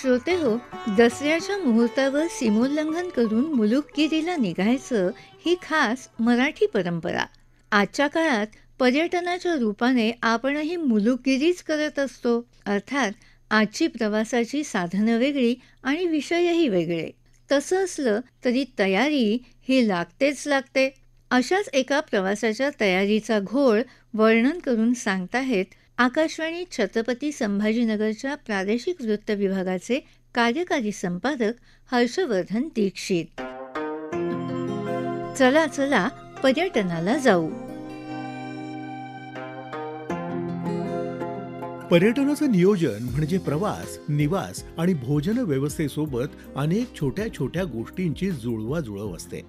श्रोते हो, दसऱ्याच्या मुहूर्तावर सीमोल्लंघन करून मुलुकगिरीला निघायचं ही खास मराठी परंपरा. आजच्या काळात पर्यटनाच्या रूपाने आपणही मुलुकगिरीच करत असतो. अर्थात आजची प्रवासाची साधनं वेगळी आणि विषयही वेगळे. तसं असलं तरी तयारी ही लागतेच लागते. अशाच एका प्रवासाच्या तयारीचा घोळ वर्णन करून सांगताहेत आकाशवाणी छत्रपती संभाजीनगरच्या प्रादेशिक वृत्त विभागाचे कार्यकारी संपादक हर्षवर्धन दीक्षित. चला चला पर्यटनाला जाऊ. पर्यटनाचं नियोजन म्हणजे प्रवास, निवास आणि भोजन व्यवस्थेसोबत अनेक छोट्या छोट्या गोष्टींची जुळवाजुळव असते.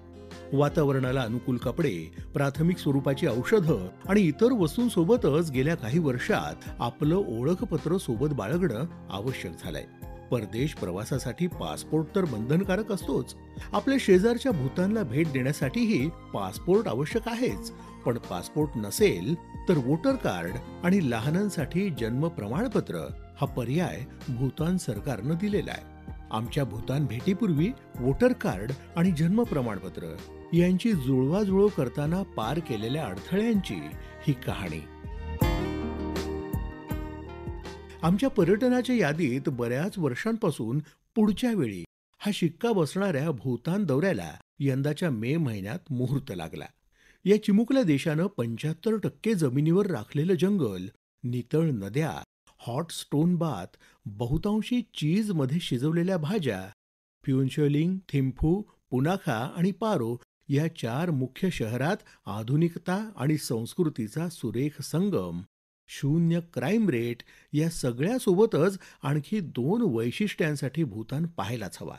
वातावरणाला अनुकूल कपडे, प्राथमिक स्वरूपाची औषधं आणि इतर वस्तूंसोबतच गेल्या काही वर्षात आपलं ओळखपत्र सोबत बाळगणं आवश्यक झालंय. परदेश प्रवासासाठी पासपोर्ट तर बंधनकारक असतोच. आपल्या शेजारच्या भूतानला भेट देण्यासाठीही पासपोर्ट आवश्यक आहेच. पण पासपोर्ट नसेल तर वोटर कार्ड आणि लहानांसाठी जन्म प्रमाणपत्र हा पर्याय भूतान सरकारनं दिलेला आहे. आमच्या भूतान भेटीपूर्वी वोटर कार्ड आणि जन्म प्रमाणपत्र यांची जुळवाजुळव करताना पार केलेल्या अडथळ्यांची ही कहाणी. आमच्या पर्यटनाच्या यादीत बऱ्याच वर्षांपासून पुढच्या वेळी हा शिक्का बसणाऱ्या भूतान दौऱ्याला यंदाच्या मे महिन्यात मुहूर्त लागला. या चिमुकल्या देशानं 75% जमिनीवर राखलेलं जंगल, नितळ नद्या, हॉट स्टोन बाथ, बहुतांशी चीजमध्ये शिजवलेल्या भाज्या, फ्युन्चलिंग, थिम्फू, पुनाखा आणि पारो या 4 मुख्य शहरात आधुनिकता आणि संस्कृतीचा सुरेख संगम, शून्य क्राईम रेट या सगळ्यासोबतच आणखी 2 वैशिष्ट्यांसाठी भूतान पाहायलाच हवा.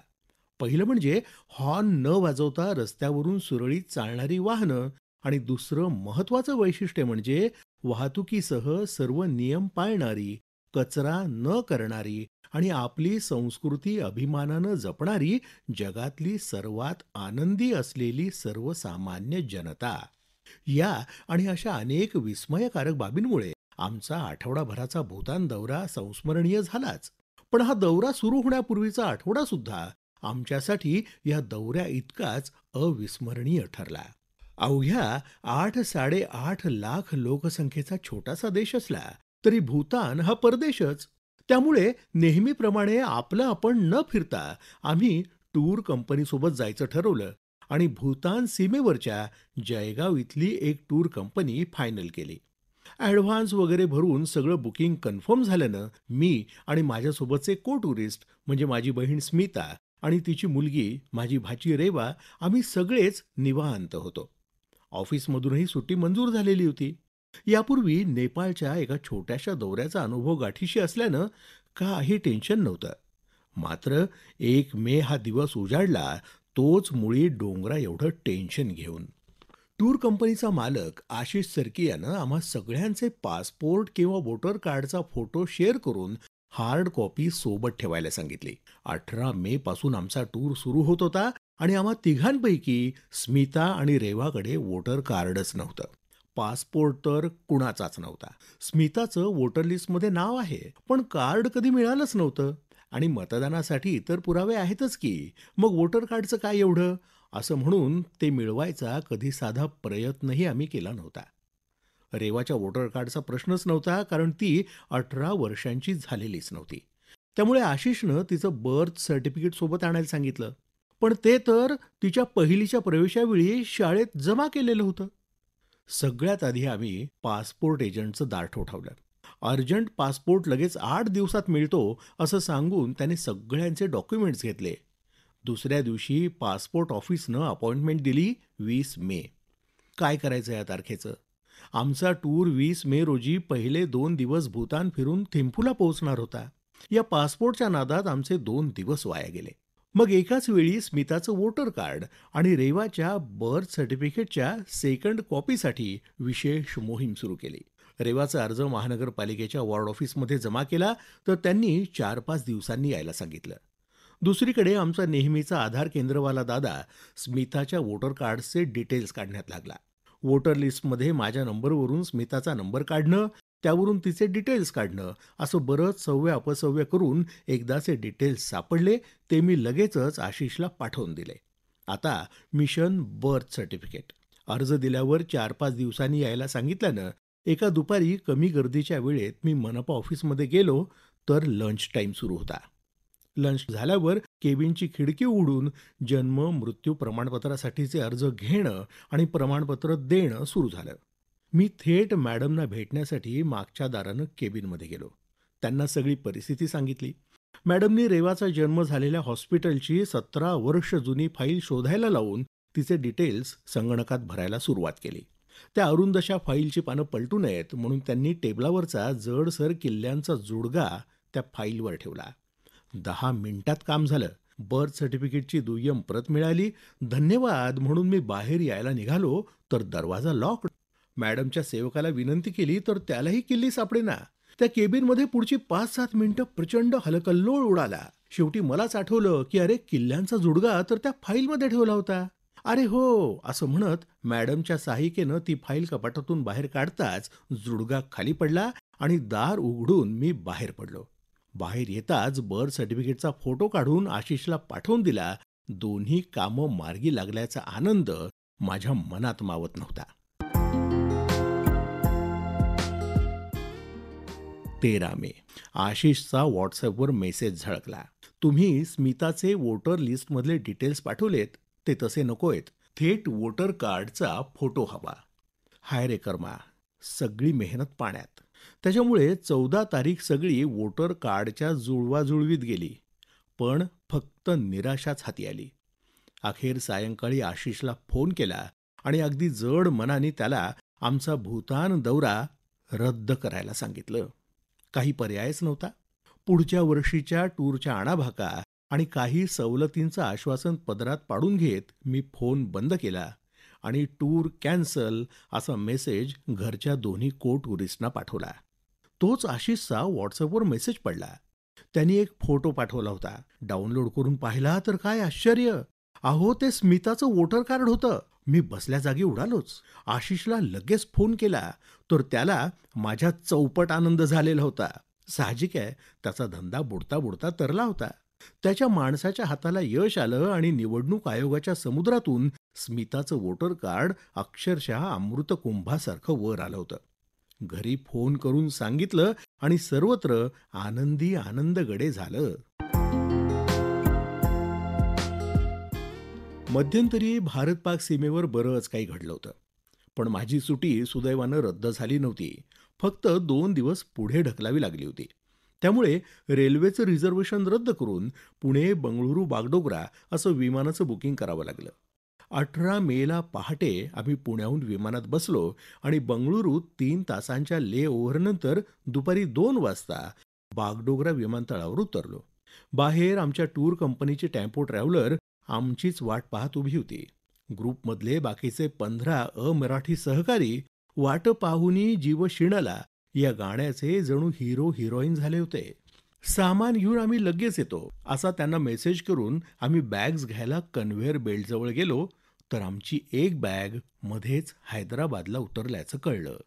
पहिलं म्हणजे हॉर्न न वाजवता रस्त्यावरून सुरळीत चालणारी वाहनं आणि दुसरं महत्त्वाचं वैशिष्ट्य म्हणजे वाहतुकीसह सर्व नियम पाळणारी, कचरा न करणारी आणि आपली संस्कृती अभिमानानं जपणारी जगातली सर्वात आनंदी असलेली सर्वसामान्य जनता. या आणि अशा अनेक विस्मयकारक बाबींमुळे आमचा आठवडाभराचा भूतान दौरा संस्मरणीय झालाच. पण हा दौरा सुरू होण्यापूर्वीचा आठवडा सुद्धा आमच्यासाठी या दौऱ्या इतकाच अविस्मरणीय ठरला. अवघ्या 8-8.5 लाख लोकसंख्येचा छोटासा देश असला तरी भूतान हा परदेशच. त्यामुळे नेहमीप्रमाणे आपलं आपण न फिरता आम्ही टूर कंपनीसोबत जायचं ठरवलं आणि भूतान सीमेवरच्या जयगाव इथली एक टूर कंपनी फायनल केली. ॲडव्हान्स वगैरे भरून सगळं बुकिंग कन्फर्म झाल्यानं मी आणि माझ्यासोबतचे को टुरिस्ट म्हणजे माझी बहीण स्मिता आणि तिची मुलगी माझी भाची रेवा आम्ही सगळेच निवांत होतो. ऑफिसमधूनही सुट्टी मंजूर झालेली होती. यापूर्वी नेपाळच्या एका छोट्याशा दौऱ्याचा अनुभव गाठीशी असल्यानं काही टेन्शन नव्हतं. मात्र 1 मे हा दिवस उजाडला तोच मुळी डोंगरा एवढं टेन्शन घेऊन. टूर कंपनीचा मालक आशिष सरकी यानं आम्हा सगळ्यांचे पासपोर्ट किंवा वोटर कार्डचा फोटो शेअर करून हार्ड कॉपी सोबत ठेवायला सांगितली. 18 मे पासून आमचा टूर सुरू होत होता आणि आम्हा तिघांपैकी स्मिता आणि रेवाकडे वोटर कार्डच नव्हतं. पासपोर्ट तर कुणाचाच नव्हता. स्मिताचं वोटर लिस्टमध्ये नाव आहे पण कार्ड कधी मिळालंच नव्हतं आणि मतदानासाठी इतर पुरावे आहेतच की, मग वोटर कार्डचं काय एवढं, असं म्हणून ते मिळवायचा कधी साधा प्रयत्नही आम्ही केला नव्हता. रेवाच्या वोटर कार्डचा प्रश्नच नव्हता कारण ती 18 वर्षांची झालेलीच नव्हती. त्यामुळे आशिषनं तिचं बर्थ सर्टिफिकेट सोबत आणायला सांगितलं. पण ते तर तिच्या पहिलीच्या प्रवेशावेळी शाळेत जमा केलेलं होतं. सगळ्यात आधी आम्ही पासपोर्ट एजंटचं दार ठोठावलं. अर्जंट पासपोर्ट लगेच 8 दिवसात मिळतो असं सांगून त्याने सगळ्यांचे डॉक्युमेंट्स घेतले. दुसऱ्या दिवशी पासपोर्ट ऑफिसनं अपॉइंटमेंट दिली 20 मे. काय करायचं या तारखेचं? आमचा टूर 20 मे रोजी पहिले 2 दिवस भूतान फिरून थिम्फूला पोहोचणार होता. या पासपोर्टच्या नादात आमचे 2 दिवस वाया गेले. मग एकाच वेळी स्मिताचं वोटर कार्ड आणि रेवाच्या बर्थ सर्टिफिकेटच्या सेकंड कॉपीसाठी विशेष मोहीम सुरू केली. रेवाचा अर्ज महानगरपालिकेच्या वॉर्ड ऑफिसमध्ये जमा केला तर त्यांनी 4-5 दिवसांनी यायला सांगितलं. दुसरीकडे आमचा नेहमीचा आधार केंद्रवाला दादा स्मिताच्या वोटर कार्डचे डिटेल्स काढण्यात लागला. वोटर लिस्टमध्ये माझ्या नंबरवरून स्मिताचा नंबर काढणं त्यावरून तिचे डिटेल्स काढणं, असं बरंच सव्य अपसव्य करून एकदाचे डिटेल्स सापडले ते मी लगेचच आशिषला पाठवून दिले. आता मिशन बर्थ सर्टिफिकेट. अर्ज दिल्यावर 4-5 दिवसांनी यायला सांगितल्यानं एका दुपारी कमी गर्दीच्या वेळेत मी मनपा ऑफिसमध्ये गेलो तर लंच टाईम सुरू होता. लंच झाल्यावर केबिनची खिडकी उघडून जन्म मृत्यू प्रमाणपत्रासाठीचे अर्ज घेणं आणि प्रमाणपत्र देणं सुरू झालं. मी थेट मॅडमना भेटण्यासाठी मागच्या दारानं केबिनमध्ये गेलो. त्यांना सगळी परिस्थिती सांगितली. मॅडमनी रेवाचा जन्म झालेल्या हॉस्पिटलची 17 वर्ष जुनी फाईल शोधायला लावून तिचे डिटेल्स संगणकात भरायला सुरुवात केली. त्या अरुंदशा फाईलची पानं पलटू नयेत म्हणून त्यांनी टेबलावरचा जडसर किल्ल्यांचा जुडगा त्या फाईलवर ठेवला. 10 मिनिटात काम झालं. बर्थ सर्टिफिकेटची दुय्यम प्रत मिळाली. धन्यवाद म्हणून मी बाहेर यायला निघालो तर दरवाजा लॉक. मॅडमच्या सेवकाला विनंती केली तर त्यालाही किल्ली सापडेना. त्या केबिनमध्ये पुढची 5-7 मिनिटं प्रचंड हलकल्लोळ उडाला. शेवटी मलाच आठवलं की अरे, किल्ल्यांचा जुडगा तर त्या फाईलमध्ये ठेवला होता. अरे हो, असं म्हणत मॅडमच्या सहाय्यकेनं ती फाईल कपाटातून बाहेर काढताच जुडगा खाली पडला आणि दार उघडून मी बाहेर पडलो. बाहेर येताच बर्थ सर्टिफिकेटचा फोटो काढून आशिषला पाठवून दिला. दोन्ही कामं मार्गी लागल्याचा आनंद माझ्या मनात मावत नव्हता. 13 मे. आशिषचा व्हॉट्सअपवर मेसेज झळकला. तुम्ही स्मिताचे वोटर लिस्टमधले डिटेल्स पाठवलेत ते तसे नकोयत. थेट वोटर कार्डचा फोटो हवा. हाय रे कर्मा, सगळी मेहनत पाण्यात. त्याच्यामुळे 14 तारीख सगळी वोटर कार्डच्या जुळवाजुळवीत गेली. पण फक्त निराशाच हाती आली. अखेर सायंकाळी आशिषला फोन केला आणि अगदी जड मनाने त्याला आमचा भूतान दौरा रद्द करायला सांगितलं. काही पर्यायच नव्हता. पुढच्या वर्षीच्या टूरच्या आणाभाका आणि काही सवलतींचं आश्वासन पदरात पाडून घेत मी फोन बंद केला आणि टूर कॅन्सल असा मेसेज घरच्या दोन्ही टुरिस्टना पाठवला. तोच आशिषचा व्हॉट्सअपवर मेसेज पडला. त्यांनी एक फोटो पाठवला होता. डाउनलोड करून पाहिला तर काय आश्चर्य, अहो ते स्मिताचं वोटर कार्ड होतं. मी बसल्या जागी उडालोच. आशिषला लगेच फोन केला तर त्याला माझ्या चौपट आनंद झालेला होता. साहजिक आहे, त्याचा धंदा बुडता बुडता तरला होता. त्याच्या माणसाच्या हाताला यश आलं आणि निवडणूक आयोगाच्या समुद्रातून स्मिताचं वोटर कार्ड अक्षरशः अमृतकुंभासारखं वर आलं होतं. घरी फोन करून सांगितलं आणि सर्वत्र आनंदी आनंदगडे झालं. मध्यंतरी भारत पाक सीमेवर बरंच काही घडलं होतं. पण माझी सुटी सुदैवानं रद्द झाली नव्हती. फक्त 2 दिवस पुढे ढकलावी लागली होती. त्यामुळे रेल्वेचं रिझर्वेशन रद्द करून पुणे बंगळुरू बागडोगरा असं विमानाचं बुकिंग करावं लागलं. 18 मेला पहाटे आम्ही पुण्याहून विमानात बसलो आणि बंगळुरूत 3 तासांच्या ले ओव्हरनंतर दुपारी 2 वाजता बागडोगरा विमानतळावर उतरलो. बाहेर आमच्या टूर कंपनीची टेम्पो ट्रॅव्हलर आमचीच वाट पाहत उभी होती. ग्रुपमधले बाकीचे 15 अमराठी सहकारी वाट पाहुनी जीव शिणला या गाण्याचे जणू हिरो हिरोईन झाले होते. सामान घेऊन आम्ही लगेच येतो असा त्यांना मेसेज करून आम्ही बॅग्स घ्यायला कन्व्हेअर बेल्टजवळ गेलो तर आमची एक बॅग मध्येच हैदराबादला उतरल्याचं कळलं.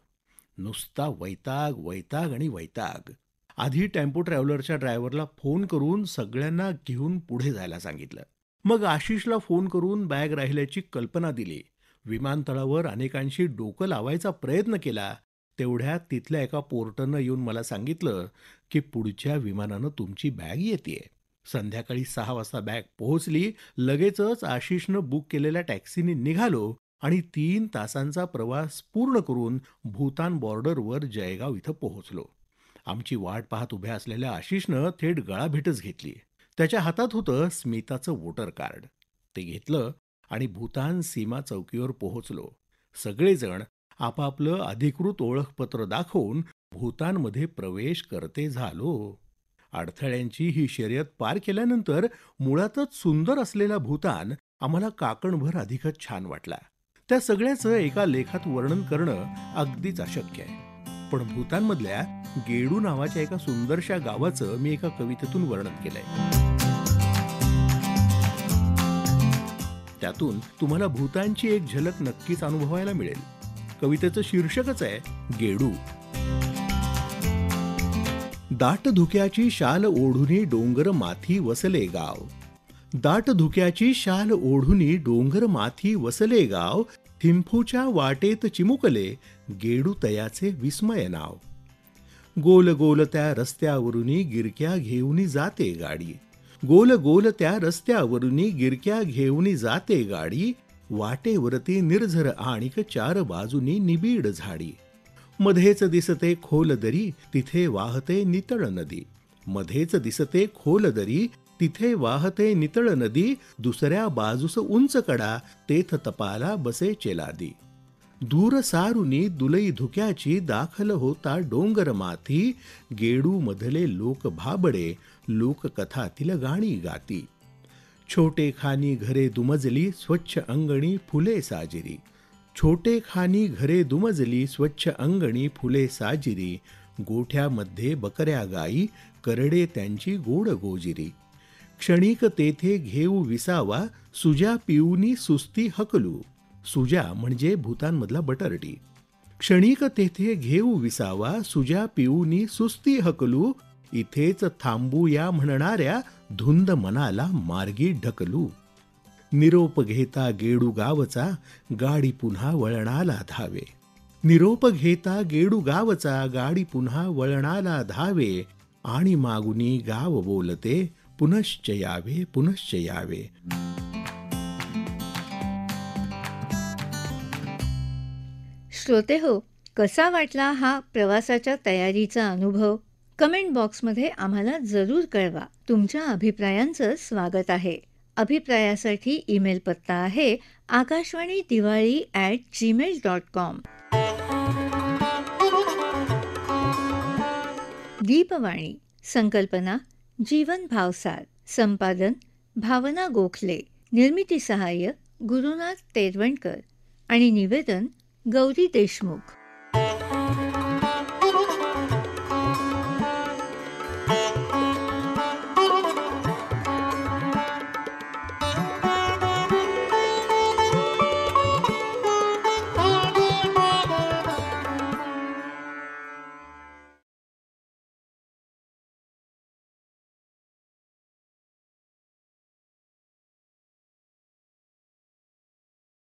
नुसता वैताग वैताग आणि वैताग. आधी टेम्पो ट्रॅव्हलरच्या ड्रायव्हरला फोन करून सगळ्यांना घेऊन पुढे जायला सांगितलं. मग आशिषला फोन करून बॅग राहिल्याची कल्पना दिली. विमानतळावर अनेकांशी डोकं लावायचा प्रयत्न केला. तेवढ्यात तिथल्या एका पोर्टरनं येऊन मला सांगितलं की पुढच्या विमानानं तुमची बॅग येतेय. संध्याकाळी 6 वाजता बॅग पोहोचली. लगेचच आशिषनं बुक केलेल्या टॅक्सीने निघालो आणि 3 तासांचा प्रवास पूर्ण करून भूतान बॉर्डरवर जयगाव इथं पोहोचलो. आमची वाट पाहत उभ्या असलेल्या आशिषनं थेट गळाभेटच घेतली. त्याच्या हातात होतं स्मिताचं वोटर कार्ड. ते घेतलं आणि भूतान सीमा चौकीवर पोहोचलो. सगळेजण आपापलं अधिकृत ओळखपत्र दाखवून भूतानमध्ये प्रवेश करते झालो. अडथळ्यांची ही शर्यत पार केल्यानंतर मुळातच सुंदर असलेला भूतान आम्हाला काकणभर अधिकच छान वाटला. त्या सगळ्याचं एका लेखात वर्णन करणं अगदीच अशक्य आहे. पण भूतानमधल्या गेडू नावाच्या एका सुंदरशा गावाचं मी एका कवितेतून वर्णन केलंय. त्यातून तुम्हाला भूतानची एक झलक नक्कीच अनुभवायला मिळेल. कवितेचं शीर्षकच आहे गेडू. दाट धुक्याची शाल ओढुनी डोंगर माथी वसले गाव. दाट धुक्याची शाल ओढुनी डोंगर माथी वसले गाव. थिंफूच्या वाटेत चिमुकले गेडू तयाचे विस्मय नाव. गोल गोल त्या रस्त्यावरुनी गिरक्या घेऊनी जाते गाडी. गोल गोल त्या रस्त्यावरुनी गिरक्या घेऊनी जाते गाडी. वाटेवरती निर्झर आणिक चार बाजूनी निबीड झाडी. मध्येच दिसते खोल दरी तिथे वाहते नितळ नदी. मध्येच दिसते खोल दरी तिथे वाहते नितळ नदी. दुसऱ्या बाजूस उंच कडा तेथ तपाला बसे चेलादी. दूर सारुनी दुलई धुक्याची दाखल होता डोंगर माथी. गेडू मधले लोक भाबडे लोककथातील गाणी गाती. छोटे खानी घरे दुमजली स्वच्छ अंगणी फुले साजिरी. छोटे खानी घरे दुमजली स्वच्छ अंगणी फुले साजिरी. गोठ्यामध्ये बकऱ्या गाई करडे त्यांची गोड गोजिरी. क्षणिक तेथे घेऊ विसावा सुजा पिऊनी सुस्ती हकलू. सुजा म्हणजे भूतानमधला बटरटी. क्षणिक तेथे घेऊ विसावा सुजा पिऊनी सुस्ती हकलू. इथेच थांबू या म्हणणाऱ्या धुंद मनाला मार्गी ढकलू. निरोप घेता गेडू गावचा गाडी पुन्हा वळणाला धावे. निरोप घेता गेडू गावचा गाडी पुन्हा वळणाला धावे. आणि मागुनी गाव बोलते पुनश्च यावे पुनश्च यावे. श्रोते हो, कसा वाटला हा प्रवासाच्या तयारीचा अनुभव? कमेंट बॉक्समध्ये आम्हाला जरूर कळवा. तुमच्या अभिप्रायांचं स्वागत आहे. अभिप्रायासाठी ईमेल पत्ता आहे akashvanidiwali@gmail.com. दीपवाणी संकल्पना जीवन भावसार. संपादन भावना गोखले. निर्मिती सहाय्य गुरुनाथ तेरवणकर आणि निवेदन गौरी देशमुख.